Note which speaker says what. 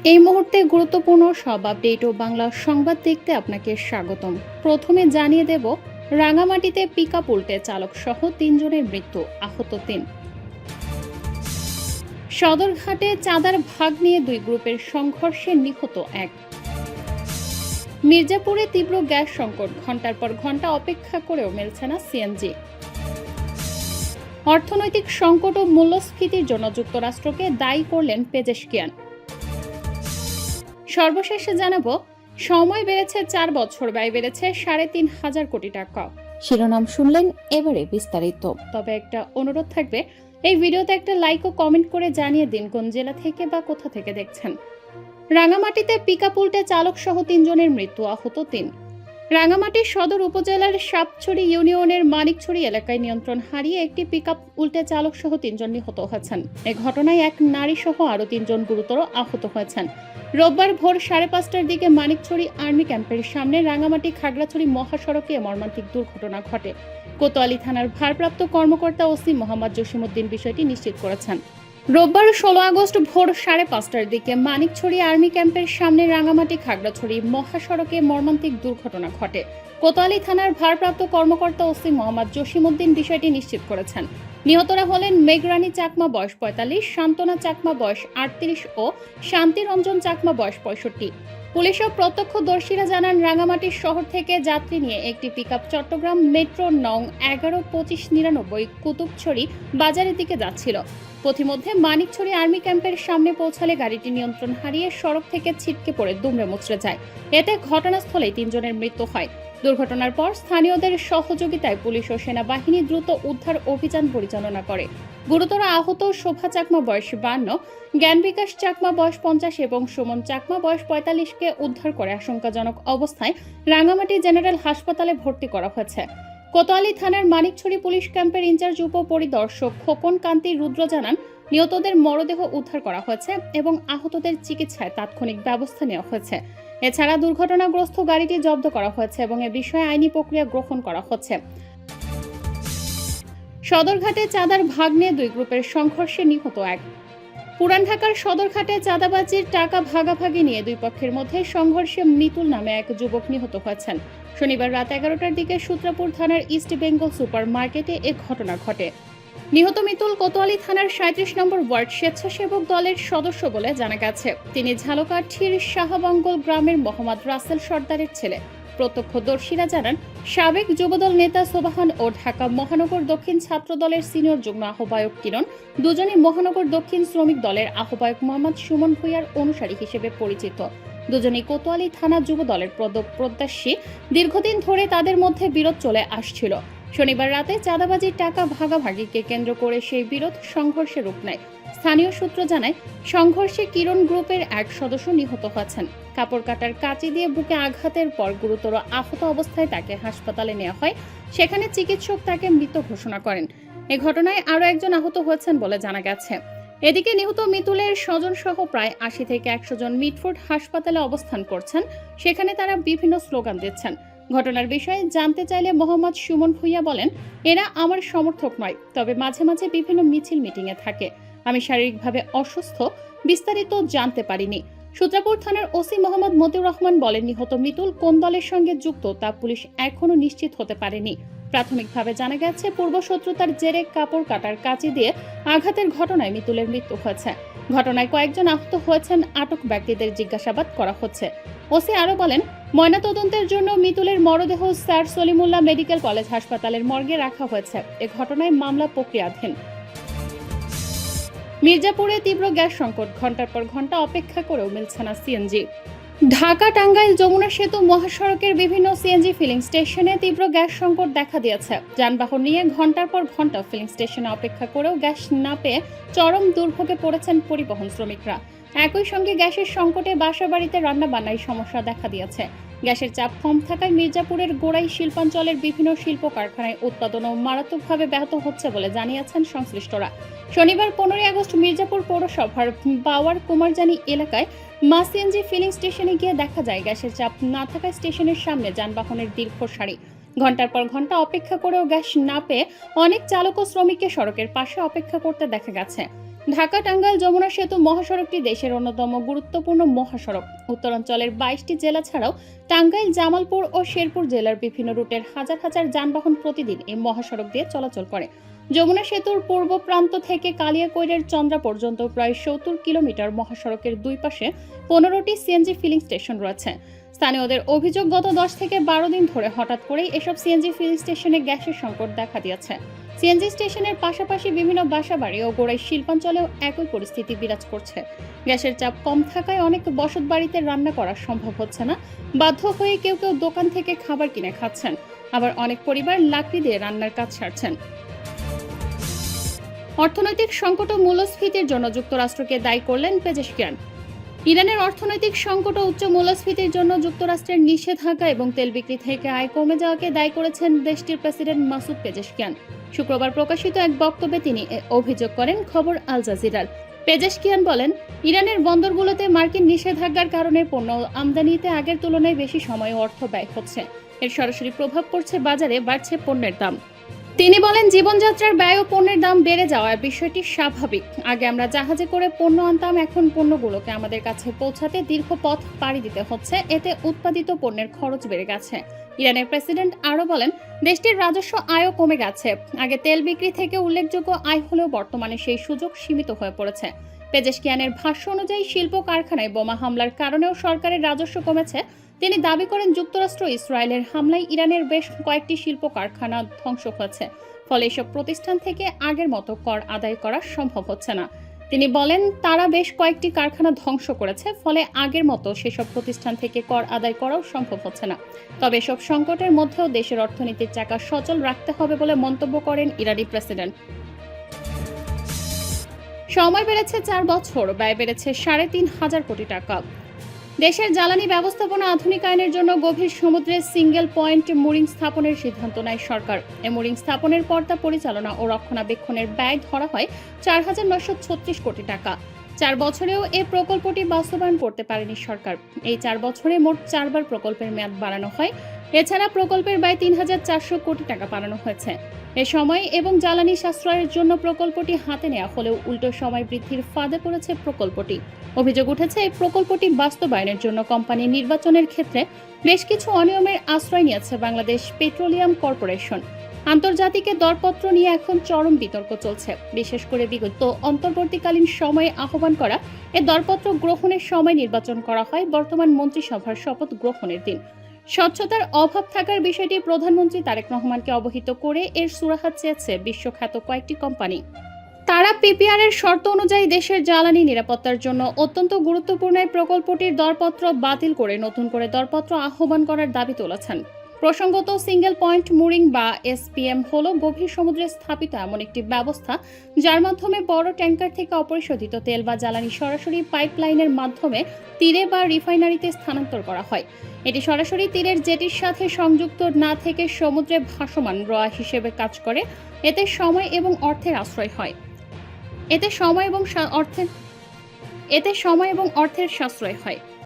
Speaker 1: এই মুহূর্তে গুরুত্বপূর্ণ সব আপডেট ও বাংলা সংবাদ দেখতে আপনাকে স্বাগতম। প্রথমে জানিয়ে দেব, রাঙামাটিতে পিকআপ উল্টে চালক সহ ৩ জনের মৃত্যু, আহত ৩। সদরঘাটে চাঁদার ভাগ নিয়ে ২ গ্রুপের সংঘর্ষে নিহত ১। মির্জাপুরে তীব্র গ্যাস সংকট, ঘন্টার পর ঘন্টা অপেক্ষা করেও মিলছে না সিএনজি। অর্থনৈতিক সংকট ও মূল্যস্ফীতির জন্য যুক্তরাষ্ট্রকে দায়ী করলেন পেজেশকিয়ান। সর্বশেষে জানাবো, সময় বেড়েছে ৪ বছর, ব্যয় বেড়েছে ৩,৫০০ কোটি টাকা। শিরোনাম শুনলেন, এবারে বিস্তারিত। তবে একটা অনুরোধ থাকবে, এই ভিডিওতে একটা লাইক ও কমেন্ট করে জানিয়ে দিন কোন জেলা থেকে বা কোথা থেকে দেখছেন। রাঙামাটিতে পিকআপ উল্টে চালক সহ ৩ জনের মৃত্যু, আহত ৩। রাঙামাটি সদর উপজেলার সাপছড়ি ইউনিয়নের মানিকছড়ি এলাকায় নিয়ন্ত্রণ হারিয়ে একটি পিকআপ উল্টে চালক সহ ৩ জন নিহত হয়েছেন। এ ঘটনায় এক নারী সহ আরও ৩ জন গুরুতর আহত হয়েছেন। রোববার ভোর ৫:৩০টার দিকে মানিকছড়ি আর্মি ক্যাম্পের সামনে রাঙামাটি খাগড়াছড়ি মহাসড়কে মর্মান্তিক দুর্ঘটনা ঘটে। কোতোয়ালি থানার ভারপ্রাপ্ত কর্মকর্তা ওসি মোহাম্মদ জসিমউদ্দিন বিষয়টি নিশ্চিত করেছেন। রোববার ১৬ আগস্ট ভোর ৫:৩০টার দিকে মানিকছড়ি আর্মি ক্যাম্পের সামনে রাঙামাটি খাগড়াছড়ি মহাসড়কে মর্মান্তিক দুর্ঘটনা ঘটে। কোতোয়ালি থানার ভারপ্রাপ্ত কর্মকর্তা ওসি মোহাম্মদ জসিমউদ্দিন বিষয়টি নিশ্চিত করেছেন। নিহতরা হলেন মেঘরানী চাকমা বয়স ৪৫, শান্তনা চাকমা বয়স ৩৮ ও শান্তিরঞ্জন চাকমা বয়স ৬৫। পুলিশ ও প্রত্যক্ষদর্শীরা জানান, রাঙামাটি শহর থেকে যাত্রী নিয়ে একটি পিকআপ চট্টগ্রাম মেট্রো নং ১১-২৫-৯৯ কুতুবছড়ি বাজারের দিকে যাচ্ছিল। পথিমধ্যে মানিকছড়ি আর্মি ক্যাম্পের সামনে পৌঁছালে গাড়িটি নিয়ন্ত্রণ হারিয়ে সড়ক থেকে ছিটকে পড়ে দুমড়ে মুচড়ে যায়। এতে ঘটনাস্থলেই ৩ জনের মৃত্যু হয়। দুর্ঘটনার পর স্থানীয়দের সহযোগিতায় পুলিশ ও সেনাবাহিনী দ্রুত উদ্ধার অভিযান পরিচালনা করে। গুরুতর আহত শোভা চাকমা বয়স ৫২, জ্ঞান বিকাশ চাকমা বয়স ৫০ এবং সুমন চাকমা বয়স ৪৫কে উদ্ধার করে আশঙ্কাজনক অবস্থায় রাঙামাটি জেনারেল হাসপাতালে ভর্তি করা হয়েছে। কোতোয়ালি থানার মানিকছড়ি পুলিশ ক্যাম্পের ইনচার্জ উপপরিদর্শক খোকন কান্তি রুদ্র জানান, নিহতদের মরদেহ উদ্ধার করা হয়েছে এবং আহতদের চিকিৎসায় তাৎক্ষণিক ব্যবস্থা নেওয়া হয়েছে। এছাড়া দুর্ঘটনাগ্রস্ত গাড়িটি জব্দ করা হয়েছে এবং এ বিষয়ে আইনি প্রক্রিয়া গ্রহণ করা হচ্ছে। সদরঘাটে চাঁদার ভাগ নিয়ে ২ গ্রুপের সংঘর্ষে নিহত ১। পুরান ঢাকার সদরঘাটে চাঁদাবাজির টাকা ভাগাভাগি নিয়ে ২ পক্ষের মধ্যে সংঘর্ষে মিতুল নামে এক যুবক নিহত হয়েছেন। শনিবার রাত ১১টার দিকে সূত্রাপুর থানার ইস্ট বেঙ্গল সুপার মার্কেটে এ ঘটনা ঘটে। নিহত মিতুল কোতোয়ালি থানার ৩৭ নম্বর ওয়ার্ড স্বেচ্ছাসেবক দলের সদস্য বলে জানা গেছে। তিনি ঝালকাঠির শাহবাঙ্গল গ্রামের মোহাম্মদ রাসেল সর্দারের ছেলে। প্রত্যক্ষদর্শীরা জানান, সাবেক যুবদল নেতা সোবাহান ও ঢাকা মহানগর দক্ষিণ ছাত্র দলের সিনিয়র যুগ্ম আহ্বায়ক কিরণ দুজনই মহানগর দক্ষিণ শ্রমিক দলের আহ্বায়ক মোহাম্মদ সুমন ভূঁইয়ার অনুসারী হিসেবে পরিচিত। দুজনই কোতোয়ালি থানা যুব দলের প্রত্যাশী। দীর্ঘদিন ধরে তাদের মধ্যে বিরোধ চলে আসছিল। শনিবার রাতে চাঁদাবাজির টাকা ভাগাভাগিকে কেন্দ্র করে সেই বিরোধ সংঘর্ষে রূপ নেয়। স্থানীয় সূত্র জানায়, সংঘর্ষে কিরণ গ্রুপের এক সদস্য নিহত হয়েছেন। কাপড় কাটার কাঁচি দিয়ে বুকে আঘাতের পর গুরুতর আহত অবস্থায় তাকে হাসপাতালে নেওয়া হয়। সেখানে চিকিৎসক তাকে মৃত ঘোষণা করেন। এ ঘটনায় আরও একজন আহত হয়েছেন বলে জানা গেছে। এদিকে নিহত মিতুলের স্বজন সহ প্রায় ৮০ থেকে ১০০ জন মিটফোর্ড হাসপাতালে অবস্থান করছেন। সেখানে তারা বিভিন্ন স্লোগান দিচ্ছেন। ঘটনার বিষয়ে জানতে চাইলে মোহাম্মদ সুমন ভূঁইয়া বলেন, এরা আমার সমর্থক নয়, তবে মাঝে মাঝে বিভিন্ন মিছিল মিটিংয়ে থাকে। আমি শারীরিকভাবে অসুস্থ, বিস্তারিত জানতে পারিনি। সূত্রাপুর থানার ওসি মোহাম্মদ মতিউর রহমান বলেন, নিহত মিতুল কোন দলের সঙ্গে যুক্ত তা পুলিশ এখনো নিশ্চিত হতে পারেনি। প্রাথমিকভাবে জানা গেছে, পূর্বশত্রুতার জেরে কাপড় কাটার কাঁচি দিয়ে আঘাতের ঘটনায় মিতুলের মৃত্যু হয়েছে। ঘটনায় কয়েকজন আহত হয়েছেন, আটক ব্যক্তিদের জিজ্ঞাসাবাদ করা হচ্ছে। ওসি আরও বলেন, ময়নাতদন্তের জন্য মিতুলের মরদেহ স্যার সলিমুল্লাহ মেডিকেল কলেজ হাসপাতালের মর্গে রাখা হয়েছে। এ ঘটনায় মামলা প্রক্রিয়াধীন। মির্জাপুরে তীব্র গ্যাস সংকট, ঘন্টার পর ঘন্টা অপেক্ষা করেও মিলছে না সিএনজি। ঢাকা টাঙ্গাইল যমুনা সেতু মহাসড়কের বিভিন্ন সিএনজি ফিলিং স্টেশনে তীব্র গ্যাস সংকট দেখা দিয়েছে। যানবাহন নিয়ে ঘন্টার পর ঘন্টা ফিলিং স্টেশনে অপেক্ষা করেও গ্যাস না পেয়ে চরম দুর্ভোগে পড়েছেন পরিবহন শ্রমিকরা। একই সঙ্গে গ্যাসের সংকটে বাসাবাড়িতে রান্নাবান্নায় সমস্যা দেখা দিয়েছে। গ্যাসের চাপ কম থাকায় মির্জাপুরের গোড়াই শিল্পাঞ্চলের বিভিন্ন শিল্প কারখানায় উৎপাদনও মারাত্মকভাবে ব্যাহত হচ্ছে বলে জানিয়েছেন সংশ্লিষ্টরা। শনিবার ১৫ আগস্ট মির্জাপুর পৌরসভার বাওয়ার কুমারজানি এলাকায় সিএনজি ফিলিং স্টেশনে গিয়ে দেখা যায়, গ্যাসের চাপ না থাকায় স্টেশনের সামনে যানবাহনের দীর্ঘ সারি। ঘন্টার পর ঘন্টা অপেক্ষা করেও গ্যাস না পেয়ে অনেক চালক ও শ্রমিককে সড়কের পাশে অপেক্ষা করতে দেখা গেছে। ঢাকা টাঙ্গাইল যমুনা সেতু মহাসড়কটি দেশের অন্যতম গুরুত্বপূর্ণ মহাসড়ক। উত্তরাঞ্চলের 22টি জেলা ছাড়াও টাঙ্গাইল, জামালপুর ও শেরপুর জেলার বিভিন্ন রুটের হাজার হাজার যানবাহন প্রতিদিন এই মহাসড়ক দিয়ে চলাচল করে। যমুনা সেতুর পূর্ব প্রান্ত থেকে কালিয়াকৈরের চন্দ্রা পর্যন্ত প্রায় 70 কিলোমিটার মহাসড়কের দুই পাশে 15টি সিএনজি ফিলিং স্টেশন রয়েছে। স্থানীয়দের অভিযোগ, গত 10 থেকে 12 দিন ধরে হঠাৎ করেই এসব সিএনজি ফিলিং স্টেশনে গ্যাসের সংকট দেখা দিয়েছে। সিএনজি স্টেশনের পাশাপাশি বিভিন্ন বাসাবাড়ি ও গোড়াই শিল্পাঞ্চলেও একই পরিস্থিতি বিরাজ করছে। গ্যাসের চাপ কম থাকায় অনেক বসত বাড়িতে রান্না করা সম্ভব হচ্ছে না। বাধ্য হয়ে কেউ কেউ দোকান থেকে খাবার কিনে খাচ্ছেন, আবার অনেক পরিবার লাকড়ি দিয়ে রান্নার কাজ সারছেন। অর্থনৈতিক সংকট ও মূল্যস্ফীতির জন্য যুক্তরাষ্ট্রকে দায়ী করলেন পেজেশকিয়ান। ইরানের অর্থনৈতিক সংকট ও উচ্চ মূল্যস্ফীতির জন্য যুক্তরাষ্ট্রের নিষেধাজ্ঞা এবং তেল বিক্রি থেকে আয় কমে যাওয়াকে দায়ী করেছেন দেশটির প্রেসিডেন্ট মাসুদ পেজেশকিয়ান। শুক্রবার প্রকাশিত এক বক্তব্যে তিনি অভিযোগ করেন খবর আল জাজিরার। পেজেশকিয়ান বলেন, ইরানের বন্দরগুলোতে মার্কিন নিষেধাজ্ঞার কারণে পণ্য আমদানিতে আগের তুলনায় বেশি সময় ও অর্থ ব্যয় হচ্ছে। এর সরাসরি প্রভাব পড়ছে বাজারে, বাড়ছে পণ্যের দাম। তিনি বলেন, জীবনযাত্রার ব্যয় ও পণ্যের দাম বেড়ে যাওয়ার বিষয়টি স্বাভাবিক। আগে আমরা জাহাজে করে পণ্য আনতাম, এখন পণ্যগুলোকে আমাদের কাছে পৌঁছাতে দীর্ঘ পথ পাড়ি দিতে হচ্ছে। এতে উৎপাদিত পণ্যের খরচ বেড়ে গেছে। ইরানের প্রেসিডেন্ট আরও বলেন, দেশটির রাজস্ব আয়ও কমে গেছে। আগে তেল বিক্রি থেকে উল্লেখযোগ্য আয় হলেও বর্তমানে সেই সুযোগ সীমিত হয়ে পড়েছে। পেজেশকিয়ানের ভাষ্য অনুযায়ী শিল্প কারখানায় বোমা হামলার কারণেও সরকারের রাজস্ব কমেছে। তিনি দাবি করেন, যুক্তরাষ্ট্র ইসরায়েলের হামলায় ইরানের বেশ কয়েকটি শিল্প কারখানা ধ্বংস হয়েছে। ফলে এসব প্রতিষ্ঠান থেকে আগের মতো কর আদায় করা সম্ভব হচ্ছে না। তিনি বলেন, তারা বেশ কয়েকটি কারখানা ধ্বংস করেছে, ফলে আগের মতো সেসব প্রতিষ্ঠান থেকে কর আদায় করাও সম্ভব হচ্ছে না। তবে এসব সংকটের মধ্যেও দেশের অর্থনীতির চাকা সচল রাখতে হবে বলে মন্তব্য করেন ইরানি প্রেসিডেন্ট। সময় বেড়েছে 4 বছর, ব্যয় বেড়েছে 3.5 কোটি টাকা। দেশের জ্বালানি ব্যবস্থাপনা আধুনিকায়নের জন্য গভীর সমুদ্রে সিঙ্গেল পয়েন্ট মুরিং স্থাপনের সিদ্ধান্ত নেয় সরকার। এই মুরিং স্থাপনের পর তা পরিচালনা ও রক্ষণাবেক্ষণের ব্যয় ধরা হয় 4,936 কোটি টাকা। 4 বছরেও এই প্রকল্পটি বাস্তবায়ন করতে পারেনি সরকার। এই 4 বছরে মোট 4 বার প্রকল্পের মেয়াদ বাড়ানো হয়। এছাড়া প্রকল্পের ব্যয় 3,400 কোটি টাকা বাড়ানো হয়েছে। এ সময় এবং জ্বালানি সাশ্রয়ের জন্য প্রকল্পটি হাতে নেওয়া হলেও উল্টো সময় বৃদ্ধির ফাঁদে পড়েছে প্রকল্পটি। অভিযোগ উঠেছে, এই প্রকল্পটি বাস্তবায়নের জন্য কোম্পানি নির্বাচনের ক্ষেত্রে বেশ কিছু অনিয়মের আশ্রয় নিয়েছে বাংলাদেশ পেট্রোলিয়াম কর্পোরেশন। আন্তর্জাতিক দরপত্র নিয়ে এখন চরম বিতর্ক চলছে। বিশেষ করে বিগত অন্তর্বর্তীকালীন সময়ে আহ্বান করা এ দরপত্র গ্রহণের সময় নির্বাচন করা হয় বর্তমান মন্ত্রিসভার শপথ গ্রহণের দিন। স্বচ্ছতার অভাব থাকার বিষয়টি প্রধানমন্ত্রী তারেক রহমানকে অবহিত করে এর সুরাহা চেয়েছে বিশ্বখ্যাত কয়েকটি কোম্পানি। তারা পিপিআর এর শর্ত অনুযায়ী দেশের জ্বালানি নিরাপত্তার জন্য অত্যন্ত গুরুত্বপূর্ণ এই প্রকল্পটির দরপত্র বাতিল করে নতুন করে দরপত্র আহ্বান করার দাবি তুলেছেন। প্রসঙ্গত, সিঙ্গেল পয়েন্ট মুরিং বা এসপিএম হল গভীর সমুদ্রে স্থাপিত এমন একটি ব্যবস্থা যার মাধ্যমে বড় ট্যাঙ্কার থেকে অপরিশোধিত তেল বা জ্বালানি সরাসরি পাইপলাইনের মাধ্যমে তীরে বা রিফাইনারিতে স্থানান্তর করা হয়। এটি সরাসরি তীরের জেটির সাথে সংযুক্ত না থেকে সমুদ্রে ভাসমান রোয়া হিসেবে কাজ করে। এতে সময় এবং অর্থের আশ্রয় হয়। এতে সময় এবং অর্থের সাশ্রয় হয়।